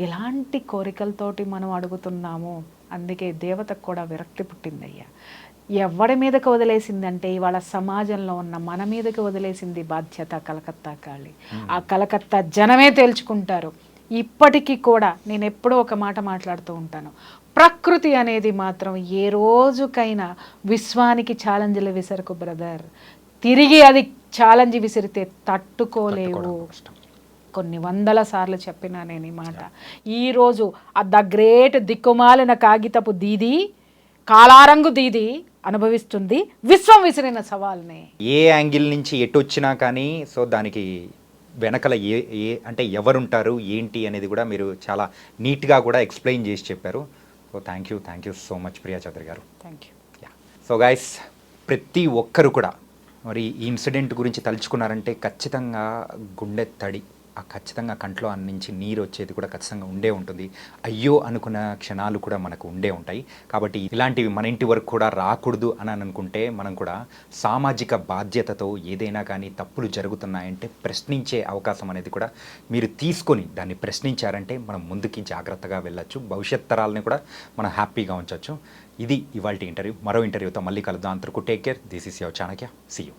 ఇలాంటి కోరికలతోటి మనం అడుగుతున్నాము. అందుకే దేవతకు కూడా విరక్తి పుట్టిందయ్యా. ఎవడి మీదకి వదిలేసిందంటే ఇవాళ సమాజంలో ఉన్న మన మీదకి వదిలేసింది బాధ్యత కలకత్తా కాళి. ఆ కలకత్తా జనమే తేల్చుకుంటారు. ఇప్పటికీ కూడా నేను ఎప్పుడూ ఒక మాట మాట్లాడుతూ ఉంటాను, ప్రకృతి అనేది మాత్రం ఏ రోజుకైనా విశ్వానికి ఛాలెంజ్లు విసరకు బ్రదర్. తిరిగి అది ఛాలెంజ్ విసిరితే తట్టుకోలేవు. కొన్ని వందల సార్లు చెప్పినా నేను ఈ మాట. ఈరోజు ద గ్రేట్ దిక్కుమాలిన కాగితపు దీది, కాలారంగు దీది అనుభవిస్తుంది విశ్వం విసిరిన సవాల్ని. ఏ యాంగిల్ నుంచి ఎటు వచ్చినా కానీ సో దానికి వెనకల ఏ అంటే ఎవరుంటారు ఏంటి అనేది కూడా మీరు చాలా నీట్గా కూడా ఎక్స్ప్లెయిన్ చేసి చెప్పారు. So thank you so much Priya Chaudhary గారు. Thank you. సో గైస్, ప్రతి ఒక్కరు కూడా మరి ఈ ఇన్సిడెంట్ గురించి తలుచుకున్నారంటే ఖచ్చితంగా గుండె తడి, ఖచ్చితంగా కంట్లో నుంచి నీరు వచ్చేది కూడా ఖచ్చితంగా ఉండే ఉంటుంది. అయ్యో అనుకున్న క్షణాలు కూడా మనకు ఉండే ఉంటాయి. కాబట్టి ఇలాంటివి మన ఇంటి వరకు కూడా రాకూడదు అని అనుకుంటే మనం కూడా సామాజిక బాధ్యతతో ఏదైనా కానీ తప్పులు జరుగుతున్నాయంటే ప్రశ్నించే అవకాశం అనేది కూడా మీరు తీసుకొని దాన్ని ప్రశ్నించారంటే మనం ముందుకి జాగ్రత్తగా వెళ్ళొచ్చు. భవిష్యత్ తరాలని కూడా మనం హ్యాపీగా ఉంచవచ్చు. ఇది ఇవాల్టి ఇంటర్వ్యూ. మరో ఇంటర్వ్యూతో మళ్ళీ కలుద్దాం. అంతవరకు take care. This is your Chanakya. See you.